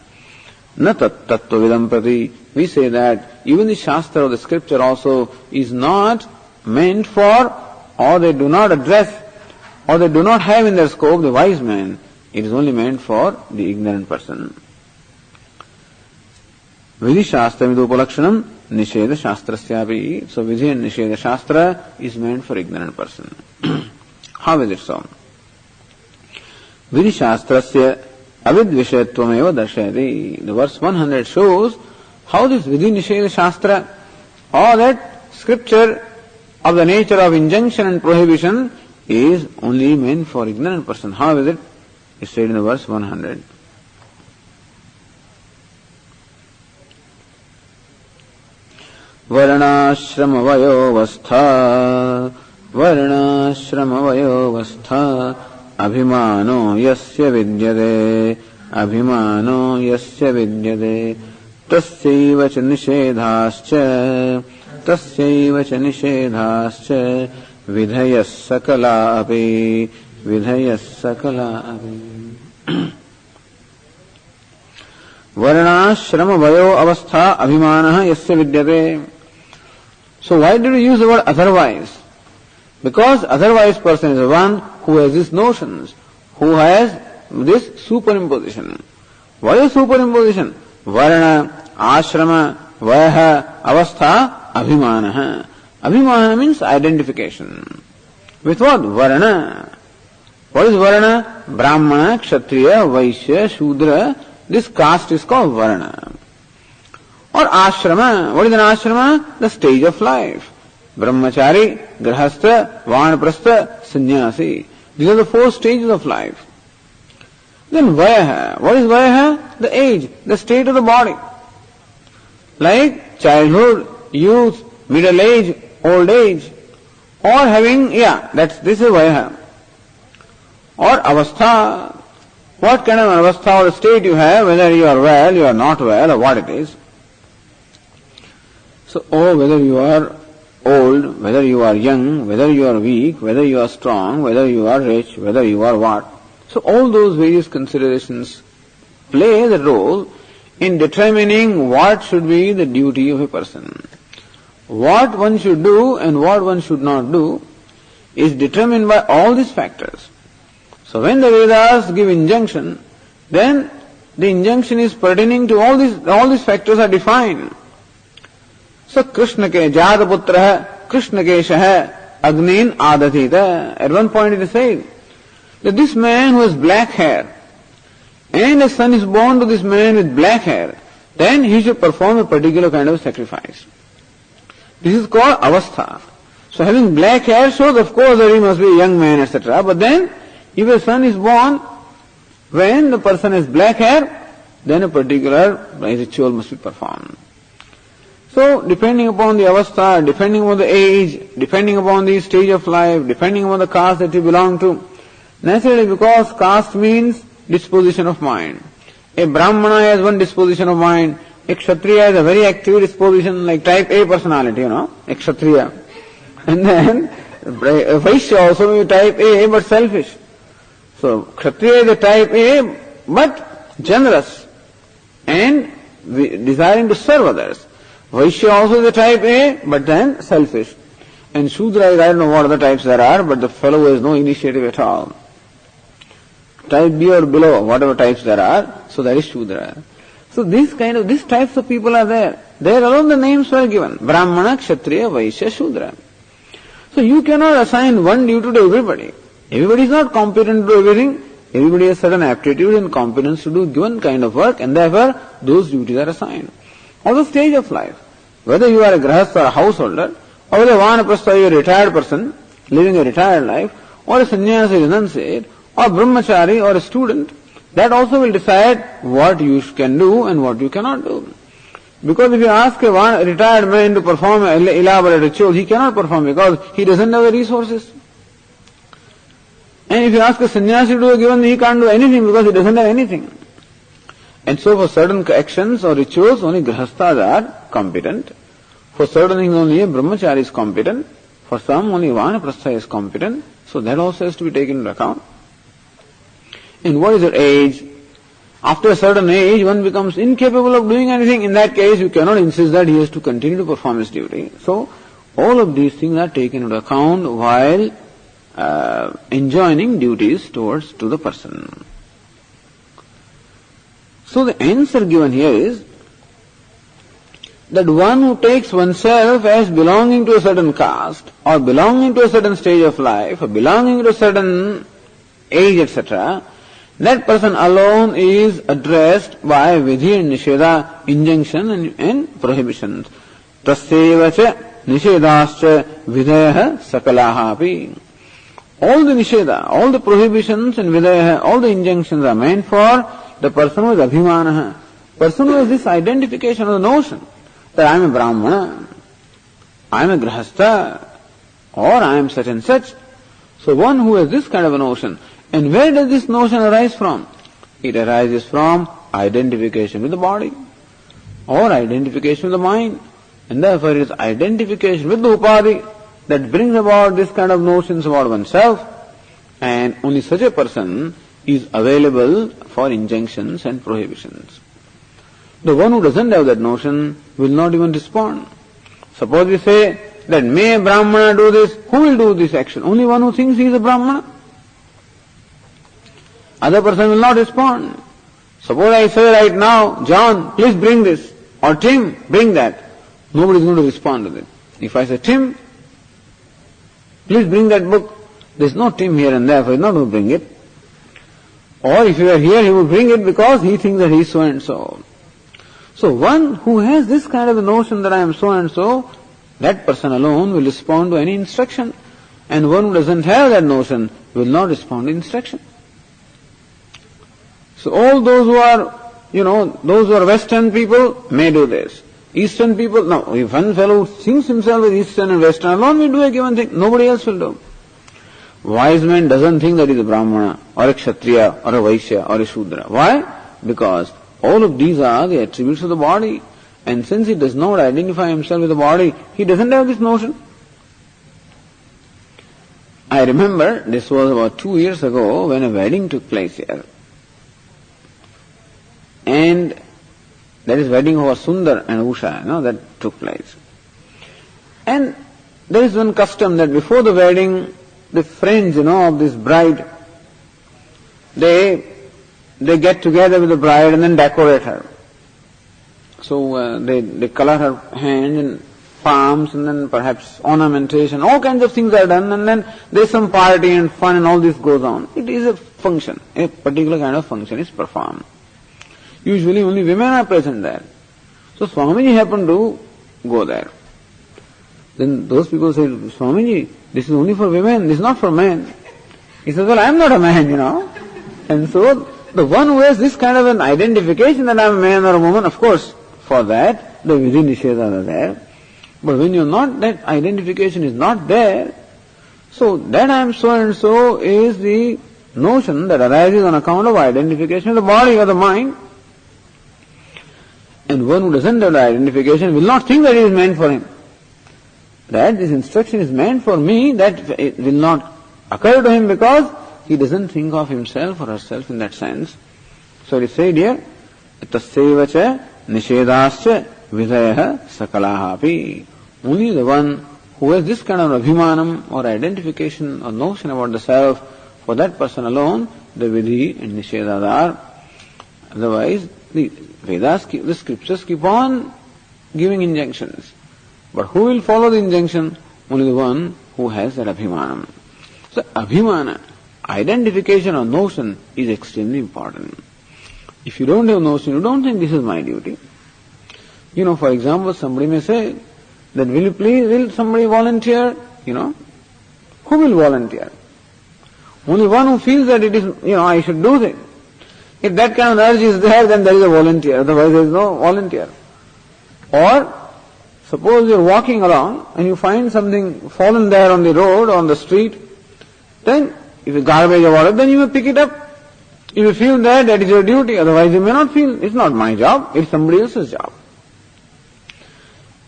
na tat tattva vidam prati, we say that even the shastra or the scripture also is not meant for, or they do not address, or they do not have in their scope the wise man. It is only meant for the ignorant person. Vidhi shastra vidopalakshanam nisheda shastrasyapi. So vidhi and nisheda shastra is meant for ignorant person. How is it so? Vidhi shastrasya avidvishayatvam eva darshayati. The verse 100 shows how this vidhi nisheda shastra, or that scripture of the nature of injunction and prohibition, is only meant for ignorant person. How is it? It's said in the verse 100. Varnashrama vayovastha, Varnashrama vayovastha, Abhimano yasya vidyate, Abhimano yasya vidyate, Tasyaiva cha nishedhascha, Tasyaiva cha nishedhascha, Vidhayas sakala api, Vidhayas sakala api. Varnashrama vayo avastha abhimanaha yasya vidyate. So why did we use the word otherwise? Because otherwise person is the one who has these notions, who has this superimposition. What is superimposition? Varna, ashrama, vayaha, avastha, abhimanaha. Abhimana means identification. With what? Varna. What is Varna? Brahmana, Kshatriya, Vaishya, Shudra. This caste is called Varna. Or ashrama. What is an ashrama? The stage of life. Brahmachari, Grahastha, Vanaprastha, Sannyasi. These are the 4 stages of life. Then Vayaha. What is Vayaha? The age, the state of the body. Like childhood, youth, middle age, old age. Or having, this is Vayaha. Or Avastha. What kind of an avastha or state you have, whether you are well, you are not well, or what it is. So, whether you are old, whether you are young, whether you are weak, whether you are strong, whether you are rich, whether you are what. So all those various considerations play the role in determining what should be the duty of a person. What one should do and what one should not do is determined by all these factors. So when the Vedas give injunction, then the injunction is pertaining to all these factors are defined. So Krishna ke Jadaputra, Krishna ke Shah, Agnin Adatita. At one point it is said that this man who has black hair, and a son is born to this man with black hair, then he should perform a particular kind of sacrifice. This is called avastha. So having black hair shows, of course, that he must be a young man, etc. But then, if a son is born when the person has black hair, then a particular ritual must be performed. So, depending upon the avastha, depending upon the age, depending upon the stage of life, depending upon the caste that you belong to, naturally because caste means disposition of mind. A Brahmana has one disposition of mind, a Kshatriya has a very active disposition, like type A personality, a Kshatriya. And then, a Vaishya also may be type A, but selfish. So, Kshatriya is a type A, but generous and desiring to serve others. Vaishya also is a type A, but then selfish. And Shudra is, I don't know what other types there are, but the fellow has no initiative at all. Type B or below, whatever types there are, so that is Shudra. So these types of people are there. There alone the names were given. Brahmana, Kshatriya, Vaishya, Shudra. So you cannot assign one duty to everybody. Everybody is not competent to do everything. Everybody has certain aptitude and competence to do given kind of work, and therefore those duties are assigned. Or the stage of life. Whether you are a grahastha or a householder, or whether vanaprastha, you are a retired person, living a retired life, or a sannyasi, renunciate, or brahmachari, or a student, that also will decide what you can do and what you cannot do. Because if you ask a retired man to perform an elaborate ritual, he cannot perform because he doesn't have the resources. And if you ask a sannyasi to do a given, he can't do anything because he doesn't have anything. And so for certain actions or rituals, only grihasthas are competent. For certain things, only a brahmachari is competent. For some, only vanaprastha is competent. So that also has to be taken into account. And what is your age? After a certain age, one becomes incapable of doing anything. In that case, you cannot insist that he has to continue to perform his duty. So, all of these things are taken into account while enjoining duties to the person. So the answer given here is that one who takes oneself as belonging to a certain caste, or belonging to a certain stage of life, or belonging to a certain age, etc., that person alone is addressed by vidhi and nisheda, injunction and prohibitions. Tasyevacha nishedascha vidaya sakalaha api. All the nisheda, all the prohibitions and vidaya, all the injunctions are meant for the person who is abhimana, person who has this identification of the notion that I am a brahmana, I am a grihastha, or I am such and such. So one who has this kind of a notion, and where does this notion arise from? It arises from identification with the body, or identification with the mind, and therefore it is identification with the upadhi that brings about this kind of notions about oneself, and only such a person is available for injunctions and prohibitions. The one who doesn't have that notion will not even respond. Suppose we say that may a brahmana do this, who will do this action? Only one who thinks he is a brahmana. Other person will not respond. Suppose I say right now, John, please bring this, or Tim, bring that. Nobody is going to respond to that. If I say, Tim, please bring that book, there is no Tim here and therefore he is not going to bring it. Or if you are here, he will bring it because he thinks that he is so and so. So one who has this kind of a notion that I am so and so, that person alone will respond to any instruction. And one who doesn't have that notion will not respond to instruction. So all those who are, those who are Western people may do this. Eastern people, no, if one fellow thinks himself as Eastern and Western alone will do a given thing, nobody else will do. Wise man doesn't think that he is a Brahmana, or a Kshatriya, or a Vaishya, or a Shudra. Why? Because all of these are the attributes of the body. And since he does not identify himself with the body, he doesn't have this notion. I remember this was about 2 years ago when a wedding took place here. And that is wedding of Sundar and Usha, that took place. And there is one custom that before the wedding, the friends, of this bride, they get together with the bride and then decorate her. So they color her hand and palms and then perhaps ornamentation, all kinds of things are done, and then there's some party and fun and all this goes on. It is a function, a particular kind of function is performed. Usually only women are present there. So Swamiji happened to go there. Then those people said, Swamiji, this is only for women, this is not for men. He says, well, I am not a man, And so the one who has this kind of an identification that I am a man or a woman, of course, for that, the vidhi nishedas are there. But when that identification is not there, so that I am so and so is the notion that arises on account of identification of the body or the mind. And one who doesn't have the identification will not think that it is meant for him. That this instruction is meant for me, that it will not occur to him because he doesn't think of himself or herself in that sense. So it is said here, tasyevacha nishedascha vidaya sakalaha api. Only the one who has this kind of abhimanam or identification or notion about the self, for that person alone, the vidhi and nishedas are. Otherwise, the Vedas, the scriptures keep on giving injunctions. But who will follow the injunction? Only the one who has that abhimanam. So abhimana, identification or notion is extremely important. If you don't have notion, you don't think this is my duty. For example, somebody may say that will somebody volunteer? Who will volunteer? Only one who feels that it is, I should do this. If that kind of urge is there, then there is a volunteer, otherwise there is no volunteer. Or, suppose you are walking along and you find something fallen there on the road or on the street, then if it's garbage or whatever, then you may pick it up. If you feel that, that is your duty, otherwise you may not feel. It's not my job, it's somebody else's job.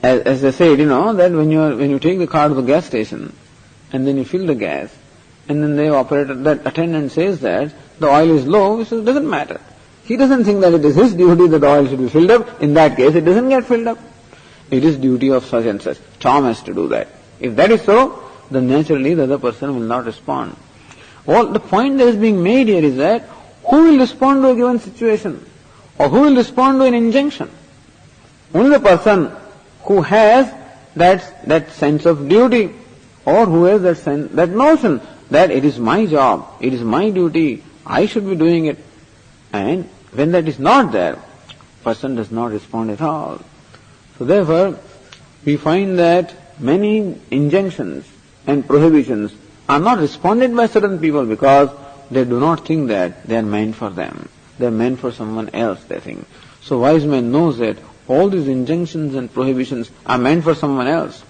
As I said, that when you take the car to the gas station, and then you fill the gas, and then that attendant says that the oil is low, so it doesn't matter. He doesn't think that it is his duty that the oil should be filled up. In that case, it doesn't get filled up. It is duty of such and such. Tom has to do that. If that is so, then naturally the other person will not respond. Well, the point that is being made here is that who will respond to a given situation? Or who will respond to an injunction? Only the person who has that sense of duty, or who has that notion that it is my job, it is my duty, I should be doing it. And when that is not there, person does not respond at all. So therefore, we find that many injunctions and prohibitions are not responded by certain people because they do not think that they are meant for them. They are meant for someone else, they think. So wise man knows that all these injunctions and prohibitions are meant for someone else,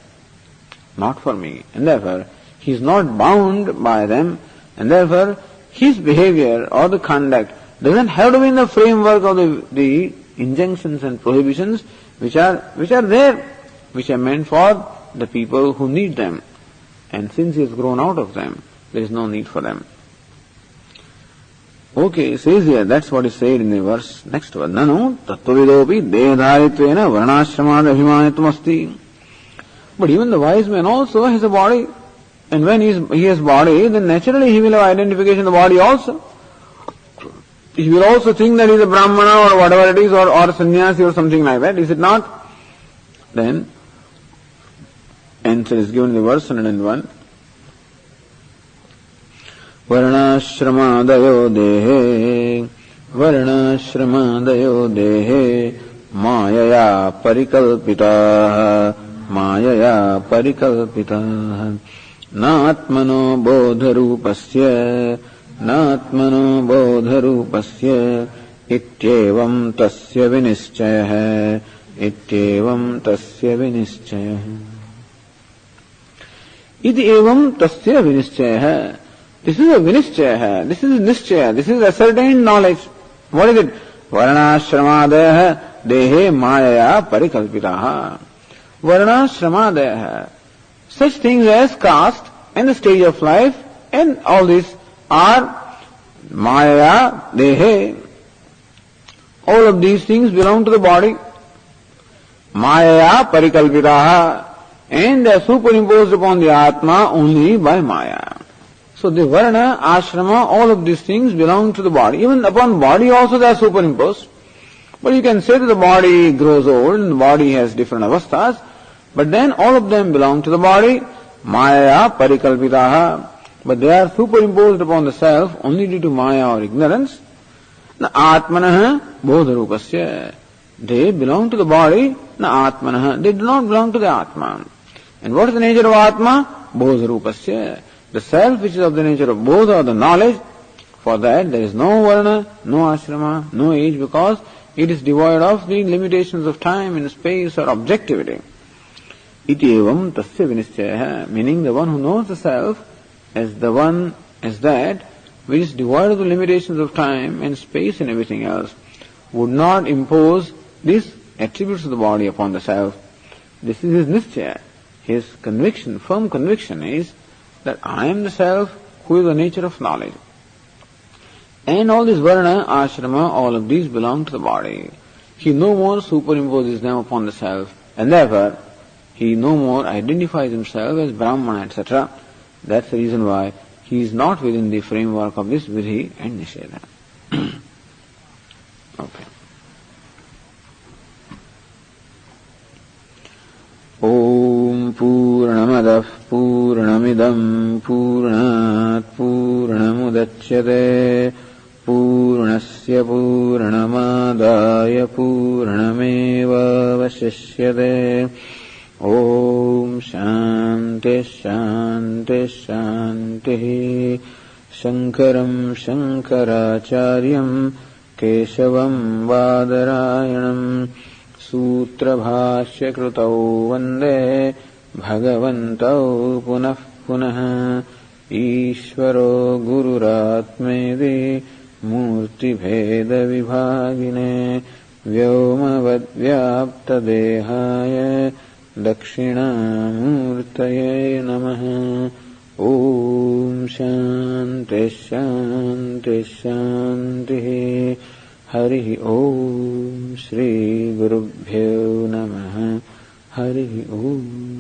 not for me. And therefore, he is not bound by them, and therefore his behavior or the conduct doesn't have to be in the framework of the injunctions and prohibitions which are there, which are meant for the people who need them. And since he has grown out of them, there is no need for them. Okay, it says here, that's what is said in the verse, next verse. Nanu tattvavidopi dehadharitvena varnashramad abhimanitvam asti. But even the wise man also has a body. And when he has body, then naturally he will have identification of the body also. He will also think that he is a Brahmana or whatever it is, or a sannyasi or something like that. Is it not? Then, answer is given in the verse 101. Varnashramaadayo dehe mayaya parikalpitaha natmano bodharupasya ityevam tasya vinischayah iti evam tasya vinischayah. This is a vinischayah, this is nischayah, this is ascertained knowledge. What is it? Varnashramadaya dehe mayaya parikalpitaha. Varnashramadaya, such things as caste and the stage of life and all these are maya dehe. All of these things belong to the body. Maya parikalpitaha, and they are superimposed upon the Atma only by Maya. So the Varna, Ashrama, all of these things belong to the body. Even upon body also they are superimposed. But you can say that the body grows old and the body has different avasthas, but then all of them belong to the body. Maya parikalpitaha, but they are superimposed upon the self only due to Maya or ignorance. Na Atmanaha bodharupasya, they belong to the body. Na Atmanaha, they do not belong to the Atma. And what is the nature of Atma? Bodharupasya, the self which is of the nature of bodha, or the knowledge. For that there is no varna, no ashrama, no age, because it is devoid of the limitations of time and space or objectivity. Iti evam tasya vinischayah, meaning the one who knows the self as the one, as that which is devoid of the limitations of time and space and everything else, would not impose these attributes of the body upon the self. This is his nischaya. His conviction, firm conviction is that I am the self who is the nature of knowledge. And all this varna, ashrama, all of these belong to the body. He no more superimposes them upon the self, and therefore he no more identifies himself as Brahmana, etc. That's the reason why he is not within the framework of this vidhi and nishedha. Okay. Om Purnamadah Purnamidam Purnat Purnamudachyate Purnasya Purnamadaya Purnameva Vasishyate. Om Shanti Shanti Shanti. Shankaram Shankaracharyam Keshavam Vadarayanam Sutra Bhashya Krutau Vande Bhagavantau Punah Punah Ishvaro Gururatmedi मूर्तिभेदविभागिने व्योमवद्व्याप्तदेहाय दक्षिणामूर्तये नमः। ॐ शान्ति शान्ति शान्तिः। हरिः ॐ श्रीगुरुभ्यो नमः। हरिः ॐ।